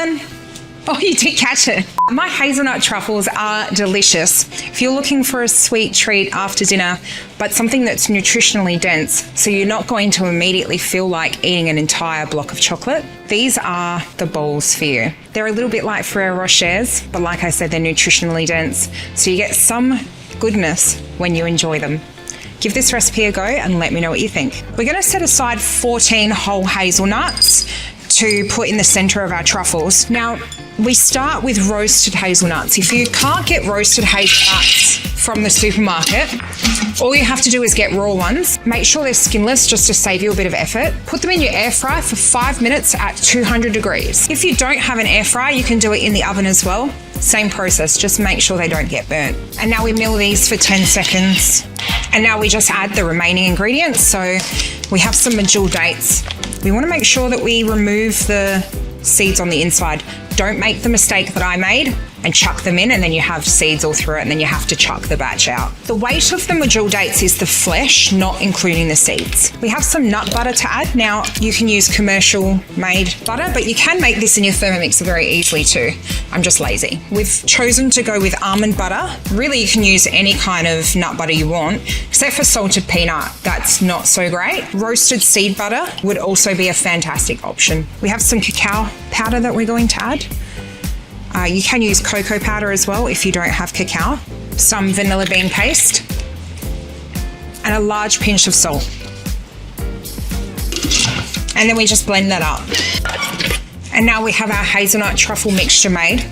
one. Oh, you did catch it. My hazelnut truffles are delicious. If you're looking for a sweet treat after dinner, but something that's nutritionally dense, so you're not going to immediately feel like eating an entire block of chocolate, these are the bowls for you. They're a little bit like Ferrero Rochers, but like I said, they're nutritionally dense, so you get some goodness when you enjoy them. Give this recipe a go and let me know what you think. We're going to set aside 14 whole hazelnuts to put in the center of our truffles. Now, we start with roasted hazelnuts. If you can't get roasted hazelnuts from the supermarket, all you have to do is get raw ones. Make sure they're skinless just to save you a bit of effort. Put them in your air fryer for 5 minutes at 200 degrees. If you don't have an air fryer, you can do it in the oven as well. Same process, just make sure they don't get burnt. And now we mill these for 10 seconds. And now we just add the remaining ingredients. So we have some medjool dates. We want to make sure that we remove the seeds on the inside. Don't make the mistake that I made and chuck them in and then you have seeds all through it and then you have to chuck the batch out. The weight of the medjool dates is the flesh, not including the seeds. We have some nut butter to add. Now, you can use commercial made butter, but you can make this in your Thermomix very easily too. I'm just lazy. We've chosen to go with almond butter. Really, you can use any kind of nut butter you want, except for salted peanut. That's not so great. Roasted seed butter would also be a fantastic option. We have some cacao powder that we're going to add. You can use cocoa powder as well if you don't have cacao. Some vanilla bean paste. And a large pinch of salt. And then we just blend that up. And now we have our hazelnut truffle mixture made.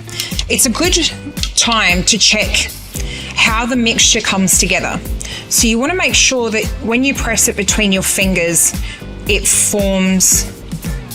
It's a good time to check how the mixture comes together. So you want to make sure that when you press it between your fingers, it forms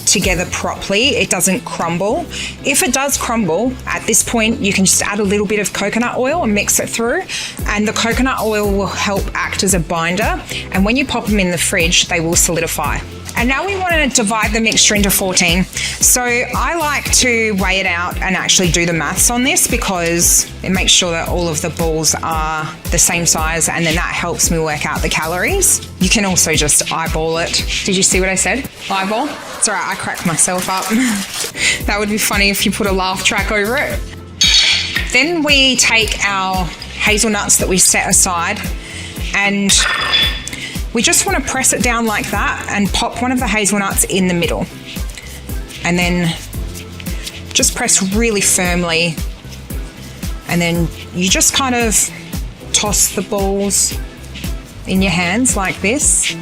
together properly, it doesn't crumble. If it does crumble, at this point you can just add a little bit of coconut oil and mix it through, and the coconut oil will help act as a binder, and when you pop them in the fridge they will solidify. And now we want to divide the mixture into 14. So I like to weigh it out and actually do the maths on this because it makes sure that all of the balls are the same size, and then that helps me work out the calories. You can also just eyeball it. Did you see what I said? Eyeball? It's all right, I cracked myself up. That would be funny if you put a laugh track over it. Then we take our hazelnuts that we set aside and we just want to press it down like that and pop one of the hazelnuts in the middle. And then just press really firmly. And then you just kind of toss the balls in your hands like this.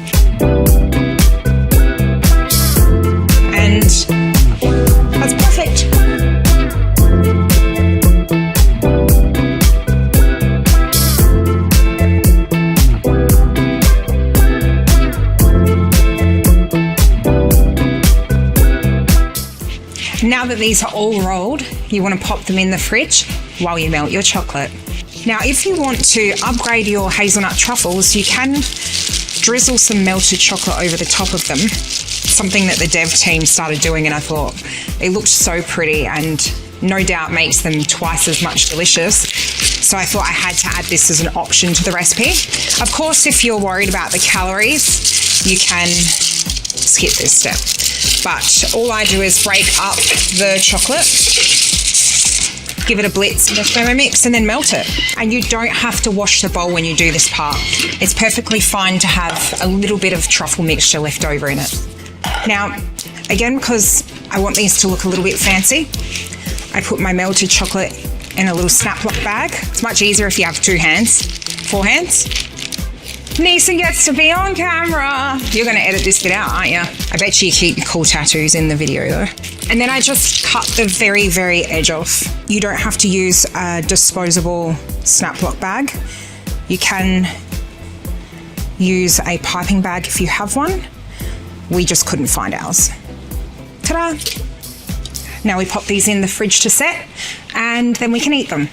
And that's perfect. Now that these are all rolled, you want to pop them in the fridge while you melt your chocolate. Now, if you want to upgrade your hazelnut truffles, you can drizzle some melted chocolate over the top of them. Something that the dev team started doing, and I thought it looked so pretty and no doubt makes them twice as much delicious. So I thought I had to add this as an option to the recipe. Of course, if you're worried about the calories, you can skip this step. But all I do is break up the chocolate, give it a blitz in the Thermomix, and then melt it. And you don't have to wash the bowl when you do this part. It's perfectly fine to have a little bit of truffle mixture left over in it. Now, again, because I want these to look a little bit fancy, I put my melted chocolate in a little snap lock bag. It's much easier if you have 4 hands. Neeson gets to be on camera. You're going to edit this bit out, aren't you? I bet you keep your cool tattoos in the video though. And then I just cut the very, very edge off. You don't have to use a disposable snap lock bag. You can use a piping bag if you have one. We just couldn't find ours. Ta-da! Now we pop these in the fridge to set and then we can eat them.